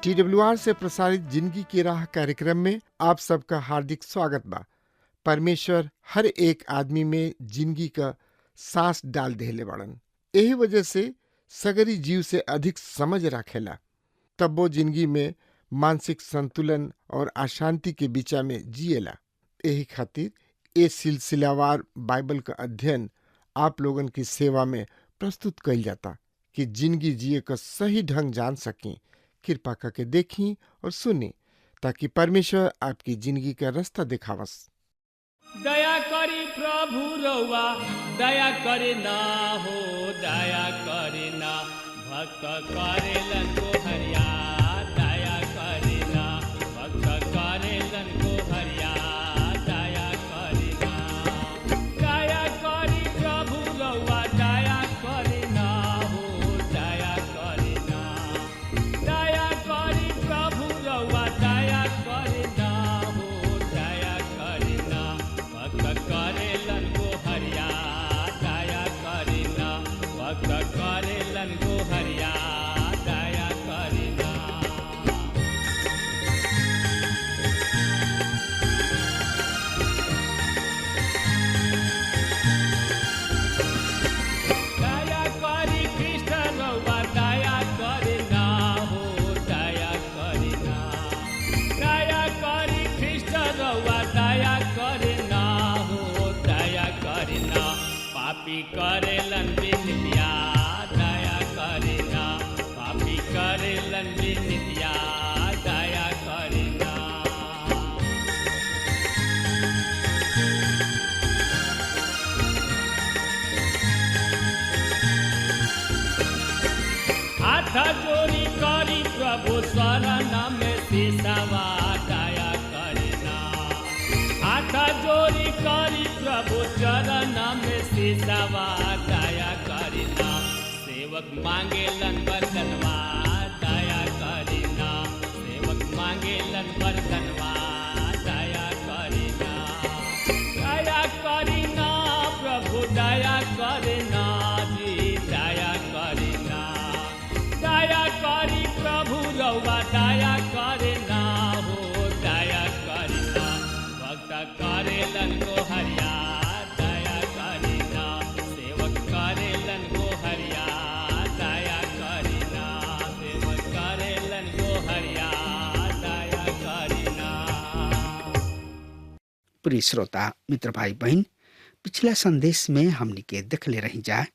TWR से प्रसारित जिंदगी की राह कार्यक्रम में आप सबका हार्दिक स्वागत बा। परमेश्वर हर एक आदमी में जिंदगी का सांस डाल देले बाड़न। यही वजह से सगरी जीव से अधिक समझ रखेला। तब वो जिंदगी में मानसिक संतुलन और अशांति के बीचा में जिएला। यही खातिर ये सिलसिलावार बाइबल का अध्ययन आप लोगन की सेवा में प्रस्तुत कइल जाता कि जिंदगी जिए का सही ढंग जान सकें। कृपा करके देखी और सुनी ताकि परमेश्वर आपकी जिंदगी का रास्ता दिखावस। दया करी प्रभु रउआ दया करे ना हो, दया करे ना भक्त करेलन को हरिया, दया करे ना भक्त करेलन को हरिया, दया करे ना। दया करी प्रभु रउआ दया करे ना हो, दया करे ना। दया करी प्रभु रउआ दया करे ना हो, दया करे ना भक्त करेलन को हरिया, दया करे ना भक्त करेलन को हरिया, दया करे ना। दया करी कृष्ण रउआ दया करे ना हो, दया करे ना। दया करी कृष्ण रउआ दया करे ना हो, दया करे ना। पापी करेलन विनित्या, दया करे ना। पापी करेलन विनित्या, दया करे ना। हाथ जोड़ी करी प्रभु शरण में सिसवा, दया करे ना। हाथ जोड़ी करी प्रभु चरण में सिसवा, दया करे ना। सेवक मांगेलन वरदनवा, दया करे ना। सेवक मांगेलन वरदनवा, दया करे ना। दया करे ना प्रभु दया करे ना जी, दया करे ना। दया करी प्रभु रउआ दया करे ना हो, दया करे ना भक्त करेलन को हरिया, दया करे ना। सेवक करेलन को हरिया, दया करे ना। सेवक करेलन को हरिया, दया करे ना। प्रिय श्रोता मित्र भाई बहन, पिछला संदेश में हमनी के देखले रही जाए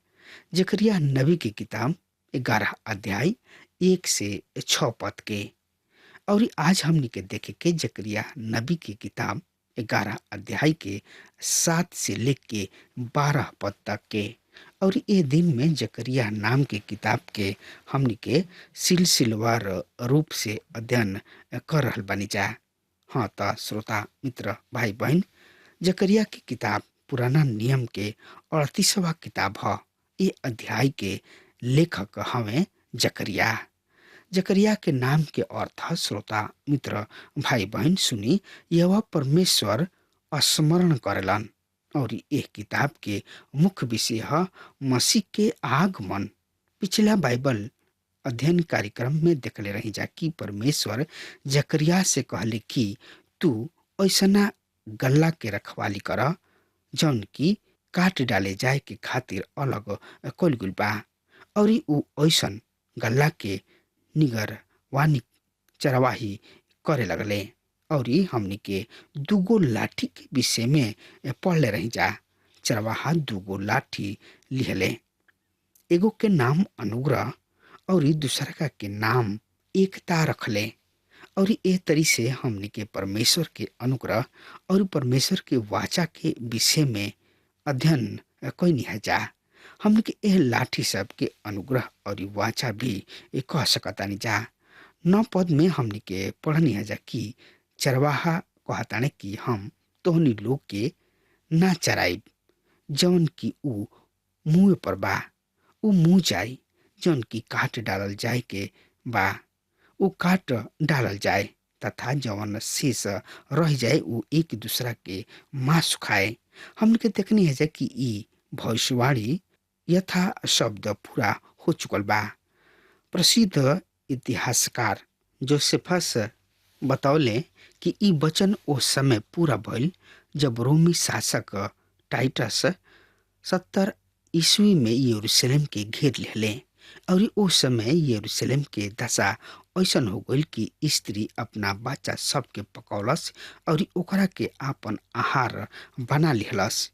जकरिया नबी की किताब 11 अध्याय 1 से 6 पद के, और आज हमनी के देखे के जकरिया नबी की किताब 11 अध्याय के 7 से लेके 12 पद तक के। और ये दिन में जकरिया नाम के किताब के हमनी के सिलसिलेवार रूप से अध्ययन कर रहल बानी जा। हाँ त श्रोता मित्र भाई बहन, जकरिया की किताब पुराना नियम के 38वां किताब ह। ये अध्याय के लेखक हमें जकरिया। जकरिया के नाम के अर्थ श्रोता मित्र भाई बहन सुनी, यह परमेश्वर स्मरण करेलन। और यह किताब के मुख्य विषय है मसीह के आगमन। पिछला बाइबल अध्ययन कार्यक्रम में देखले रही जा कि परमेश्वर जकरिया से कहले कि तू ऐसना गल्ला के रखवाली कर जौन की काट डाले जाए के खातिर अलग कइल गइल बा। और ऊ ऐसन गल्ला के निगर वानी चरवाही करे लगले। और हमनी के दूगो लाठी के विषय में पढ़ले रही जा। चरवाहा दूगो लाठी लिहले, एगो के नाम अनुग्रह और दूसरा के नाम एकता रखले। और ए तरी से हमनी के परमेश्वर के अनुग्रह और परमेश्वर के वाचा के विषय में अध्ययन कइनी है जा। हमने के एह लाठी सब के अनुग्रह और वाचा भी कह सकतानी जा। 9 पद में हमने के पढ़नी है जा कि चरवाहा कहताने कि हम तोहनी लोग के ना चराइब, जौन की ऊ मुँह पर बा ऊ मुँह जाई, जौन की काट डालल जाए के बा ऊ काट डालल जाए, तथा जौन शेष रह जाए ऊ एक दूसरा के मांस खाए। हमने के देखनी है जा कि ई भविष्यवाणी यथा शब्द पूरा हो चुकल बा। प्रसिद्ध इतिहासकार जोसेफस बतौले कि ई वचन ओ समय पूरा भइल जब रोमी शासक टाइटस 70 ईस्वी में यरूशलेम के घेर लेले और ओ समय यरूशलेम के दशा ऐसन हो गई कि स्त्री अपना बच्चा सबके पकौलस और ओकरा के आपन आहार बना लिहलस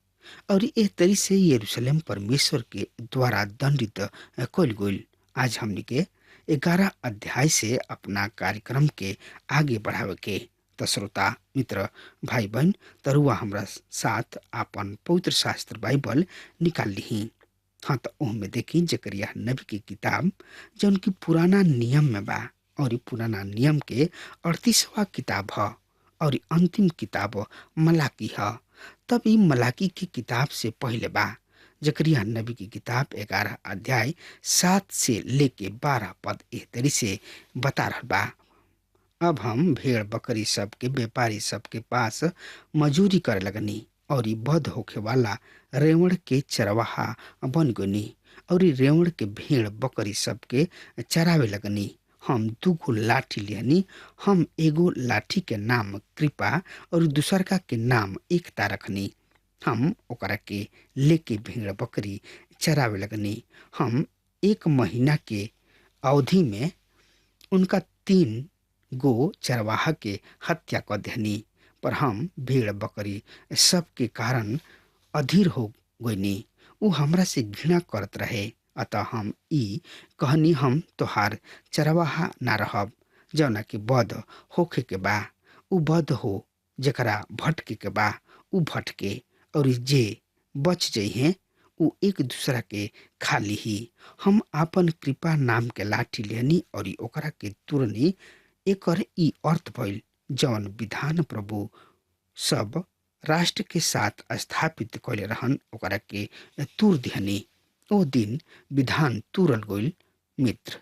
और ए तरी से यरूशलेम परमेश्वर के द्वारा दंडित कल गई। आज हमनी के 11 अध्याय से अपना कार्यक्रम के आगे बढ़ावे के त श्रोता मित्र भाई बहन तरुआ हमरा साथ आपन पवित्र शास्त्र बाइबल निकाल ली। हाँ तो ओहमे देखी जकरिया नबी की किताब जौन की पुराना नियम में बा और पुराना नियम के 38वां किताब है और अंतिम किताब मलाकी है। तब ई मलाकी की किताब से पहले बा जकरिया नबी की किताब 11 अध्याय 7 से लेके 12 पद एह तरी से बता रहा बा। अब हम भेड़ बकरी सब के व्यापारी सब के पास मजूरी करे लगनी और ई बध होखे वाला रेवण के चरवाहा बन गनी और ई रेवण के भेड़ बकरी सब के चरावे लगनी। हम 2 लाठी लिहनी, हम एगो लाठी के नाम कृपा और दूसरका के नाम एकता रखनी। हम ओकरा के लेके भेड़ बकरी चरावे लगनी। हम 1 महीना के अवधि में उनका 3 गो चरवाहा के हत्या कर देहनी, पर हम भेड़ बकरी सब के कारण अधीर हो गईनी। ऊ हमरा से घृणा करत रहे, अतः हम ई कहनी हम तोहार चरवाहा ना रहब। जौना के बध होखे के बा ऊ बध हो, जकरा भटके के बा ऊ भटके, और जे बच जइहे ऊ एक दूसरा के खा लीही। हम आपन कृपा नाम के लाठी लेनी और ओकरा के तुरनी। एकर ई अर्थ भइल जौन विधान प्रभु सब राष्ट्र के साथ स्थापित कैले रहन ओकरा के तुर दिहनी। ओ दिन विधान तुरल गइल। मित्र,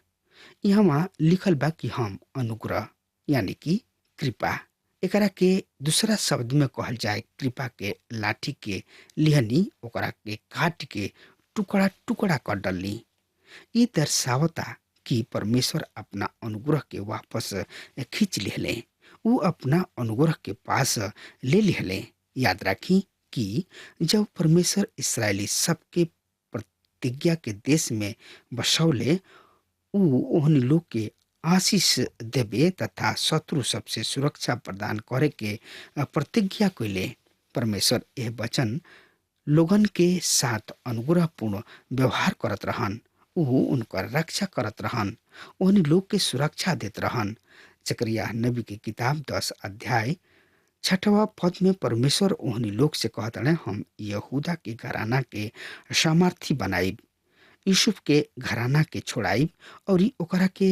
यहाँ लिखल बा कि हम अनुग्रह यानी कि कृपा, एकरा के दूसरा शब्द में कहल जाए कृपा के लाठी के लिहनी, ओकरा के काट के टुकड़ा टुकड़ा कर डलनी। ये दर्शावता कि परमेश्वर अपना अनुग्रह के वापस खींच लेले, ऊ अपना अनुग्रह के पास ले लेले। याद रखी कि जब परमेश्वर इस्राएली सबके प्रतिज्ञा के देश में बसौले, ऊ ओहनी लोग के आशीष देवे तथा शत्रु सबसे सुरक्षा प्रदान करे के प्रतिज्ञा कैले। परमेश्वर यह वचन लोगन के साथ अनुग्रहपूर्ण व्यवहार करत रहन, ऊ उनकर रक्षा करत रहन, ओहनी लोग के सुरक्षा देत रहन। जकरिया नबी की किताब 10 अध्याय 6वां पद में परमेश्वर ओहनी लोग से कहतने, हम यहूदा के घराना के सामर्थी बनाइब, यूसुफ के घराना के छोड़ाइब और ओकरा के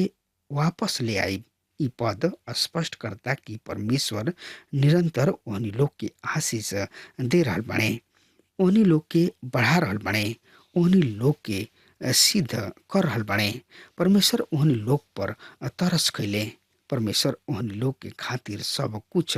वापस ले आइब। ई पद स्पष्ट करता कि परमेश्वर निरंतर ओहनी लोग के आशीष दे रहल बने, ओहनी लोग के बढ़ा रहल बने, ओहनी लोग के सिद्ध कर रहल बने। परमेश्वर ओहनी लोग पर तरस खैले। परमेश्वर ओहनी लोग के खातिर सब कुछ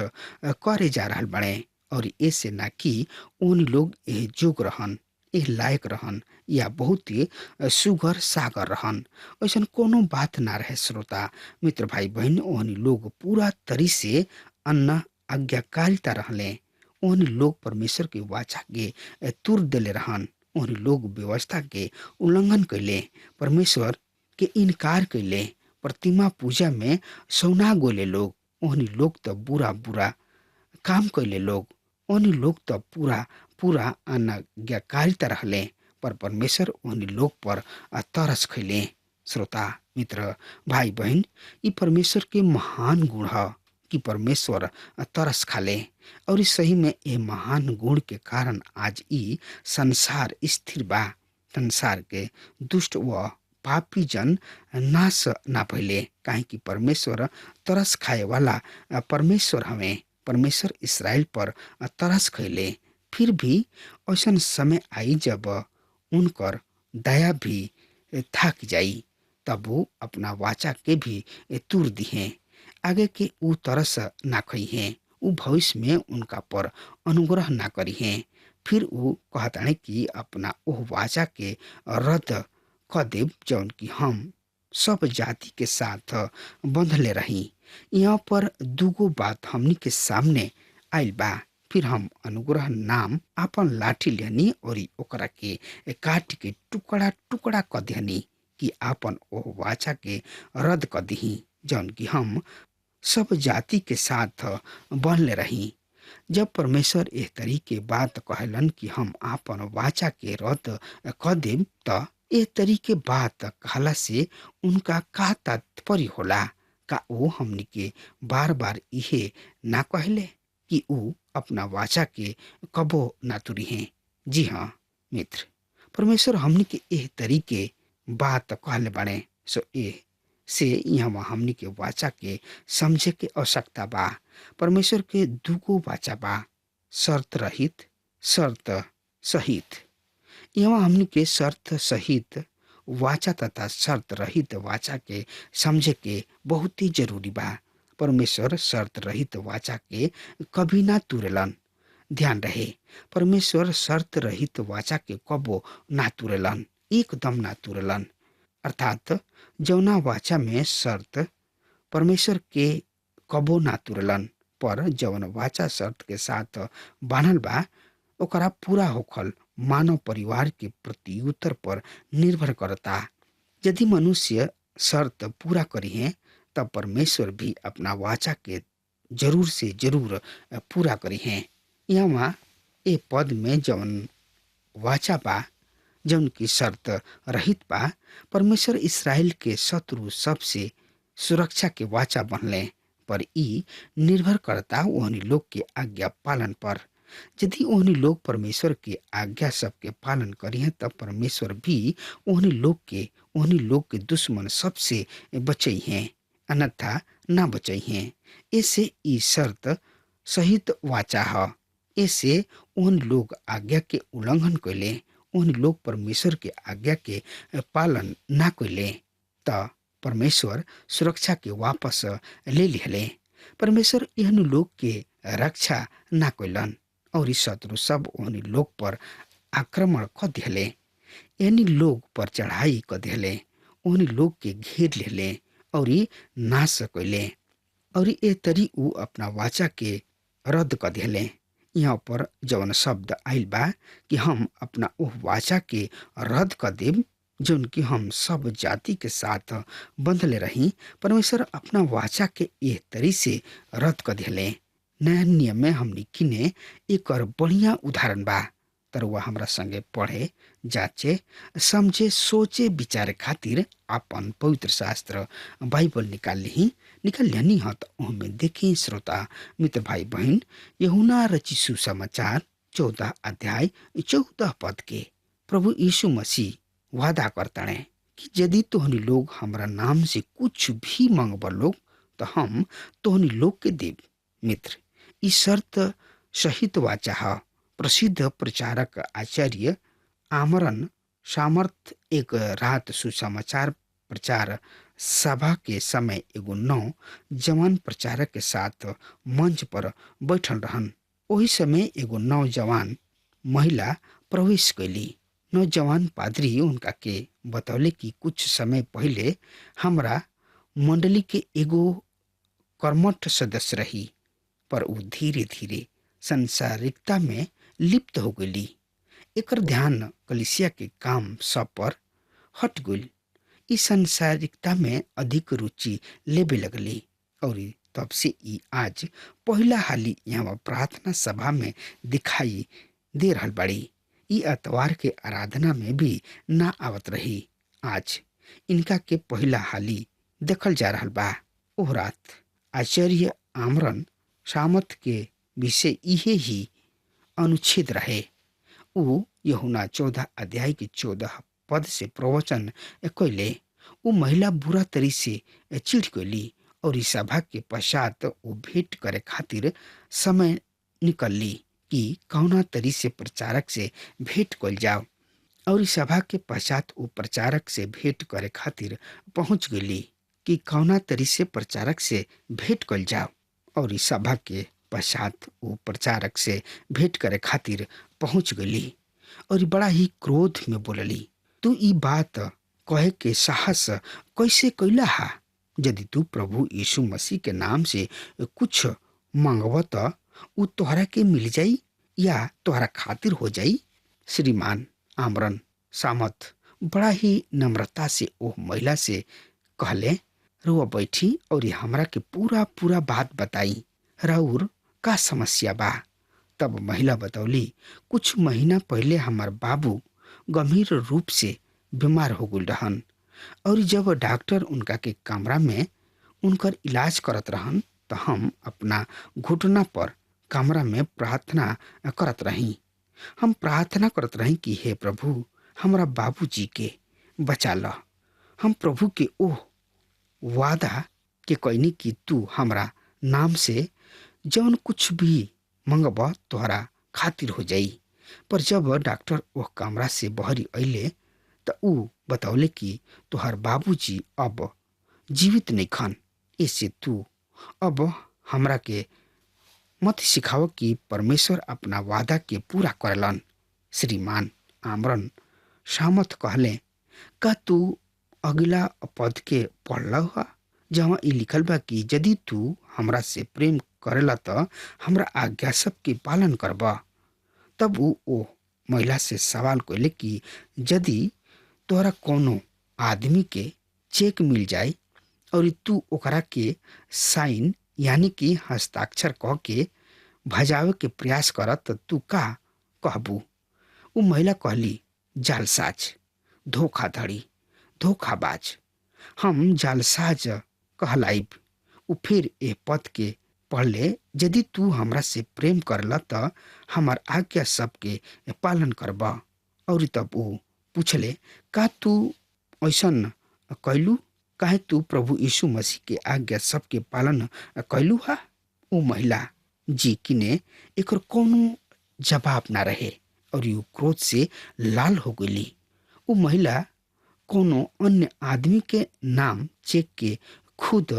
करे जा रहल बने और ऐसे ना कि ओहनी लोग एह जोग रहन, एह लायक रहन या बहुत ही सुगर सागर रहन। ऐसा कोनो बात ना रहे। श्रोता मित्र भाई बहन, ओहनी लोग पूरा तरी से अन्न आज्ञाकारिता रहले। ओहनी लोग परमेश्वर के वाचा के तुर देले रहन। ओहनी लोग व्यवस्था के उल्लंघन कैले, परमेश्वर के इनकार कैले, प्रतिमा पूजा में सौना गोले लोग। ओहनी लोग तो बुरा बुरा काम कैले लोग, ओहनी लोग तो पूरा पूरा अनाज्ञाकारिता रहले, पर परमेश्वर ओहनी लोग पर तरस खैले। श्रोता मित्र भाई बहन, ई परमेश्वर के महान गुण है कि परमेश्वर तरस खाले और इस सही में ये महान गुण के कारण आज ई संसार स्थिर बा संसार के दुष्ट व पापी जन नाश ना भइले, काहे कि परमेश्वर तरस खाए वाला परमेश्वर हमें। परमेश्वर इसराइल पर तरस खैले। फिर भी ऐसा समय आई जब उनकर दया भी थक जाई, तब वो अपना वाचा के भी तूर दिहे। आगे के ऊ तरस ना खई हैं, ऊ भविष्य में उनका पर अनुग्रह ना करी हैं। फिर वो कहताने कि अपना ओह वाचा के रद्द क देव जौन कि हम सब जाति के साथ बंधले रही। यहाँ पर दूगो बात हमनी के सामने आइल बा। फिर हम अनुग्रह नाम आपन लाठी लेनी और ओकरा के काट के टुकड़ा टुकड़ा क देनी कि आपन ओह वाचा के रद्द क दही जौन कि हम सब जाति के साथ बनले रही। जब परमेश्वर एह तरीके बात कहलन कि हम आपन वाचा के रद्द क देम, त एह तरीके बात कहला से उनका का तात्पर्य होला? का वो हमनी के बार बार इहे ना कहले कि ऊ अपना वाचा के कबो ना तुरी हैं? जी हाँ मित्र, परमेश्वर हमनी के एह तरीके बात कहले बने। सो ए से यहाँ हमनी के वाचा के समझे के आवश्यकता बा। परमेश्वर के दूगो वाचा बा, शर्त रहित, शर्त सहित। यहाँ हमनी के शर्त सहित वाचा तथा शर्त रहित वाचा के समझे के बहुत ही जरूरी बा। परमेश्वर शर्त रहित वाचा के कभी ना तुरेलन। ध्यान रहे, परमेश्वर शर्त रहित वाचा के कबो ना तुरेलन, एकदम ना तुरेलन। अर्थात जौना वाचा में शर्त परमेश्वर के कबो ना तुरलन, पर जौन वाचा शर्त के साथ बानल बा ओकरा पूरा होखल मानव परिवार के प्रत्युत्तर पर निर्भर करता। यदि मनुष्य शर्त पूरा करी है तब परमेश्वर भी अपना वाचा के जरूर से जरूर पूरा करी है। यहाँ ए पद में जौन वाचा बा जौन की शर्त रहित बा, परमेश्वर इसराइल के शत्रु सबसे सुरक्षा के वाचा बनले, पर ई निर्भर करता ओहनी लोग के आज्ञा पालन पर। यदि ओहनी लोग परमेश्वर के आज्ञा सबके पालन करी हैं तब परमेश्वर भी ओहनी लोग के दुश्मन सबसे बचई हैं, अन्यथा ना बचई हैं। ऐसे ई शर्त सहित वाचा है। ऐसे ओहनी लोग आज्ञा के उल्लंघन कैले, उन लोग परमेश्वर के आज्ञा के पालन ना कैले, त परमेश्वर सुरक्षा के वापस ले लिहले। परमेश्वर एहन लोग के रक्षा ना कैलन और शत्रु सब ओहनी लोग पर आक्रमण क दिहले, एहनी लोग पर चढ़ाई क दिहले, ओहनी लोग के घेर लेले और नाश कैले और ए तरी ऊ अपना वाचा के रद्द क दिहले। यहाँ पर जौन शब्द आइल बा कि हम अपना ओह वाचा के रद्द क देब जौन कि हम सब जाति के साथ बंधले रही, परमेश्वर अपना वाचा के एह तरी से रद्द क दिहले। नया नियम में हमनी किने एक और बढ़िया उदाहरण बा, तर वह हमरा संगे पढ़े, जाचे, समझे, सोचे, विचारे खातिर अपन पवित्र शास्त्र बाइबल निकाल लिहनी ह त ओहमे देखी श्रोता मित्र भाई बहन, यूहन्ना रचित सुसमाचार 14 अध्याय 14 पद के प्रभु यीशु मसीह वादा करताणे कि यदि तोहनी लोग हमरा नाम से कुछ भी मांगब लोग तो हम तोहनी लोग के देव। मित्र, ई शर्त सहित वाचा है। प्रसिद्ध प्रचारक आचार्य आमरन सामर्थ एक रात सुसमाचार प्रचार सभा के समय एगो नौ जवान प्रचारक के साथ मंच पर बैठल रहन। ओही समय एगो नौजवान महिला प्रवेश कैली। नौजवान पादरी उनका के बतौले कि कुछ समय पहले हमरा मंडली के एगो कर्मठ सदस्य रही, पर वो धीरे धीरे संसारिकता में लिप्त हो गई। एकर ध्यान कलिसिया के काम सब पर हट गई। इस संसारिकता में अधिक रुचि लेबे लगली और तब से ई आज पहला हाली यहाँ प्रार्थना सभा में दिखाई दे रहल बाड़ी। ई अतवार के आराधना में भी ना आवत रही। आज इनका के पहला हाली देखल जा रहल बा। ओह रात आचार्य आमरन सामर्थ के विषय इहे ही अनुच्छेद रहे। ऊ यूहन्ना 14 अध्याय के 14 पद से प्रवचन कैले। वो महिला बुरा तरी से चिढ़ गई और इस सभा के पश्चात वो भेंट करे खातिर समय निकलली कि कौना तरी से प्रचारक से भेंट कल जाओ। और इस सभा के पश्चात वो प्रचारक से भेंट करे खातिर पहुंच गई कि कौना तरी से प्रचारक से भेंट कल जाओ। और इस सभा के पश्चात वो प्रचारक से भेंट करे खातिर पहुंच गई और बड़ा ही क्रोध में बोलली, तू ई बात कहे के साहस कैसे कैला हा? यदि तू प्रभु यीशु मसीह के नाम से कुछ मांगब त उ तोहरा के मिल जाई या तोहरा खातिर हो जाई। श्रीमान आमरन सामत बड़ा ही नम्रता से ओह महिला से कहले, रुआ बैठी और ये हमरा के पूरा पूरा बात बताई, राउर का समस्या बा। तब महिला बतौली, कुछ महीना पहले हमार बाबू गंभीर रूप से बीमार हो गल रहन और जब डॉक्टर उनका के कमरा में उनकर इलाज करत रहन तो हम अपना घुटना पर कमरा में प्रार्थना करत रही। हम प्रार्थना करत रही कि हे प्रभु हमारा बाबूजी के बचा ल। हम प्रभु के ओह वादा के कहनी कि तू हमरा नाम से जौन कुछ भी मंगब तोहरा खातिर हो जाई। पर जब डॉक्टर वह कमरा से बहरी अइले त ऊ बतौले कि तोहर बाबूजी अब जीवित नहीं खन। इससे तू अब हमरा के मत सिखाओ कि परमेश्वर अपना वादा के पूरा करलन। श्रीमान आमरन सामत कहले, का तू अगला पद के पढ़ल हुआ जहाँ ई लिखल बा कि यदि तू हमरा से प्रेम करेला त हमरा आज्ञा सब के पालन करबा। तब वो ओ महिला से सवाल कैले कि यदि तोहरा कोनो आदमी के चेक मिल जाए और तू ओकरा के साइन यानी कि हस्ताक्षर कह के भजावे के प्रयास करत त तू का कहबू? वो महिला कहली, जालसाज, धोखाधड़ी, धोखाबाज। हम जालसाज कहलाइब। उ फिर ए पद के पढ़ले, यदि तू हमरा से प्रेम करला त हमार आज्ञा सबके पालन करबा। और तब वो पूछले, का तू ऐसन कैलू? काहे तू प्रभु यीशु मसीह के आज्ञा सबके पालन कैलू हा? वो महिला जी किने एक कोनो जवाब ना रहे और यू क्रोध से लाल हो गई। वो महिला कोनो अन्य आदमी के नाम चेक के खुद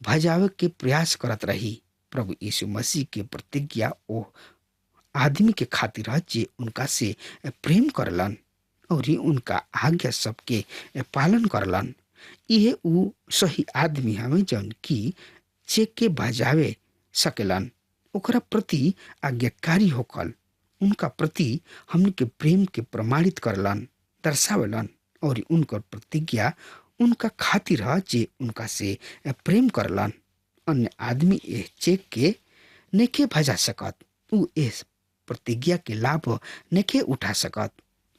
भजावे के प्रयास करत रही। प्रभु यीशु मसीह के प्रतिज्ञा ओ आदमी के खातिर है जे उनका से प्रेम करलन और उनका आज्ञा सबके पालन करलन। यह उ सही आदमी हमें जौन की चेक के भजावे सकेलन, ओकरा प्रति आज्ञाकारी होकल, उनका प्रति हमन के प्रेम के प्रमाणित करलन, दर्शावलन और उनकर प्रतिज्ञा उनका खातिर है जे उनका से प्रेम करलन। अन्य आदमी ए चेक के नेके भजा सकत, उ इस प्रतिज्ञा के लाभ नेके उठा सकत।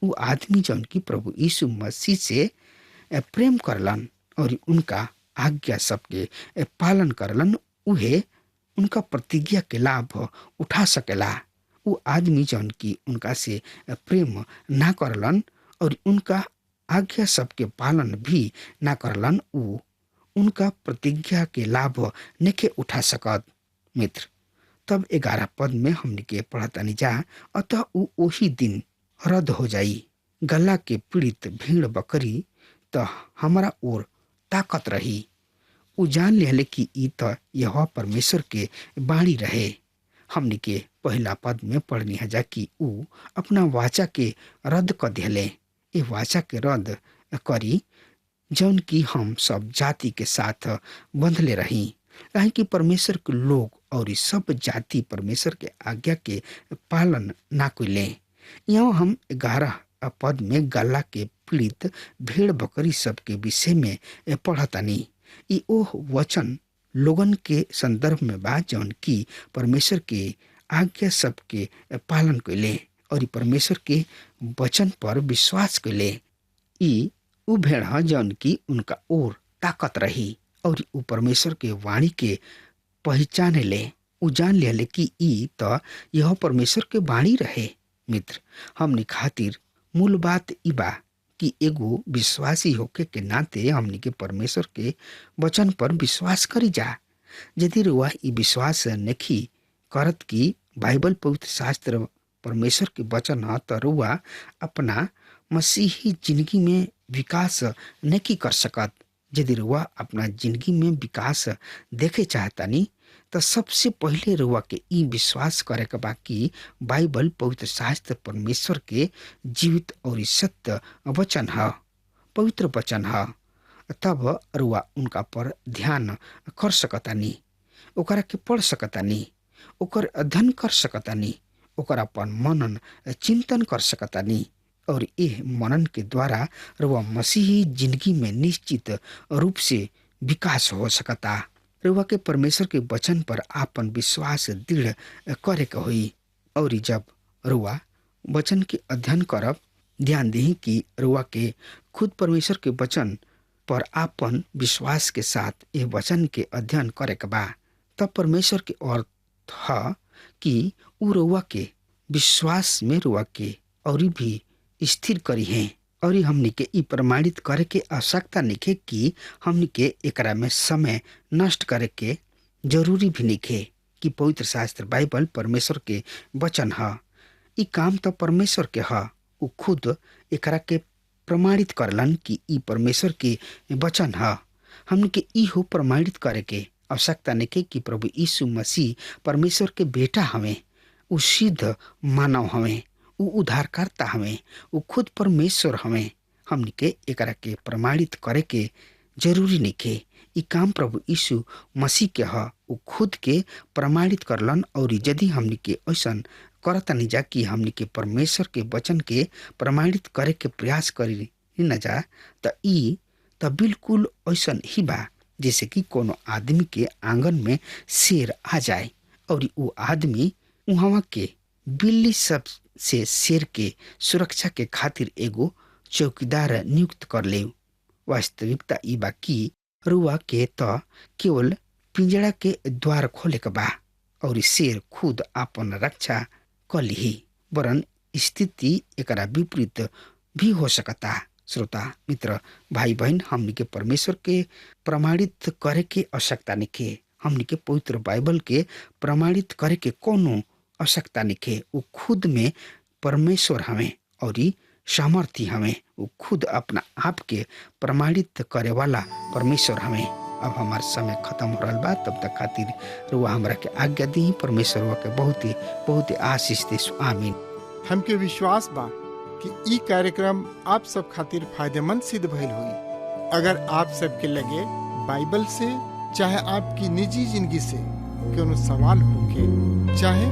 उ आदमी जौन की प्रभु यीशु मसीह से प्रेम करलन और उनका आज्ञा सबके पालन करलन, उहे उनका प्रतिज्ञा के लाभ उठा सकेला। उ आदमी जौन की उनका से प्रेम ना करलन और उनका आज्ञा सबके पालन भी ना करलन, उ उनका प्रतिज्ञा के लाभ नेके उठा सकत। मित्र, तब 11 पद में हमने के पढ़तानी जा, अतः उ ओही दिन रद्द हो जाई। गला के पीड़ित भीड़ बकरी त हमारा ओर ताकत रही। उ जान लिहले कि ई त यहोवा परमेश्वर के बाणी रहे। हमने के पहला पद में पढ़नी है जा कि उ अपना वाचा के रद्द कर दिले। ये वाचा के रद्द करी जौन की हम सब जाति के साथ बंधले रही, काहे कि परमेश्वर के लोग और सब जाति परमेश्वर के आज्ञा के पालन ना कइले। यहाँ हम 11 पद में गला के पीड़ित भेड़ बकरी सब के विषय में पढ़तानी। ई ओह वचन लोगन के संदर्भ में बा जौन की परमेश्वर के आज्ञा सब के पालन कइले और परमेश्वर के वचन पर विश्वास कइले। ई उ भेड़ ह जौन की उनका ओर ताकत रही और उ परमेश्वर के वाणी के पहचाने ले। उ जान लिहले कि ई त यह परमेश्वर के वाणी रहे। मित्र, हमने खातिर मूल बात ई बा कि एगो विश्वासी होके के नाते हमनी के परमेश्वर के वचन पर विश्वास करी जा। यदि रुआ ई विश्वास नहीं करत कि बाइबल पवित्र शास्त्र परमेश्वर के वचन है, तो रुआ अपना मसीही जिंदगी में विकास नहीं कर सकत। यदि रुआ अपना जिंदगी में विकास देखे चाहतानी तो सबसे पहले रुआ के ई विश्वास करे के बा कि बाइबल पवित्र शास्त्र परमेश्वर के जीवित और सत्य वचन है, पवित्र वचन है। तब रुआ उनका पर ध्यान कर सकतानी, ओकरा के पढ़ सकतानी, ओकर अध्ययन कर सकतानी, ओकरा अपन मनन चिंतन कर सकतानी और यह मनन के द्वारा रुआ मसीही जिंदगी में निश्चित रूप से विकास हो सकता। रुआ के परमेश्वर के वचन पर आपन विश्वास दृढ़ करे के होई। और जब रुआ वचन के अध्ययन करब, ध्यान दी कि रुआ के खुद परमेश्वर के वचन पर आपन विश्वास के साथ यह वचन के अध्ययन करे के बा। तब परमेश्वर के अर्थ है कि उ रुआ के विश्वास में रुआ के और भी स्थिर करी है। और हमनी के ई प्रमाणित करे के आवश्यकता नहीं कि हमनी के एकरा में समय नष्ट करे के जरूरी भी नहीं कि पवित्र शास्त्र बाइबल परमेश्वर के वचन है। ई काम तो परमेश्वर के है, उ खुद एकरा के प्रमाणित करलन कि ई परमेश्वर के वचन है। हमनी के ई हो प्रमाणित करे के आवश्यकता नहीं कि प्रभु यीशु मसीह परमेश्वर के बेटा हमें, उ सिद्ध मानव हमें, उ उद्धारकर्ता हमें, उ खुद परमेश्वर हमें। हमनी के एकरा के प्रमाणित करे के जरूरी नहीं। ई काम प्रभु यीशु मसीह के है, उ खुद के प्रमाणित करलन। और यदि हमनी के ऐसन करता नहीं जा कि हमनी के परमेश्वर के वचन के प्रमाणित करे के प्रयास करी न जा, तो ई तो बिल्कुल ऐसन ही बा जैसे कि कोनो आदमी के आंगन में शेर आ जाए और वो आदमी वहाँ के बिल्ली सब से शेर के सुरक्षा के खातिर एगो चौकीदार नियुक्त कर ले। वास्तविकता ई बा कि रुआ के तो केवल पिंजड़ा के द्वार खोले के बा और शेर खुद आपन रक्षा कर ली। वरन स्थिति एकरा विपरीत भी हो सकता। श्रोता मित्र भाई बहन, हमनी के परमेश्वर के प्रमाणित करे के आवश्यकता नहीं। हमनी के पवित्र बाइबल के प्रमाणित करे के कोनो आवश्यकता नहीं। वो खुद में परमेश्वर हमें और सामर्थी हमें, वो खुद अपना आप के प्रमाणित करे वाला परमेश्वर हमें। अब हमार समय खत्म हो रहा बा, तब तक खातिर रुआ हमरा के आज्ञा दी। परमेश्वर रुआ के बहुत ही आशीष दे। आमीन। हमके विश्वास बा कि ई कार्यक्रम आप सब खातिर फायदेमंद सिद्ध भइल हुई। अगर आप सबके लगे बाइबल से चाहे आपकी निजी जिंदगी से कोनो सवाल होके चाहे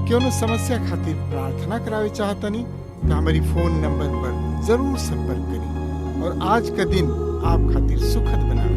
कोनो समस्या खातिर प्रार्थना करावे चाहतनी तो हमारी फोन नंबर पर जरूर संपर्क करी और आज का दिन आप खातिर सुखद बनावे।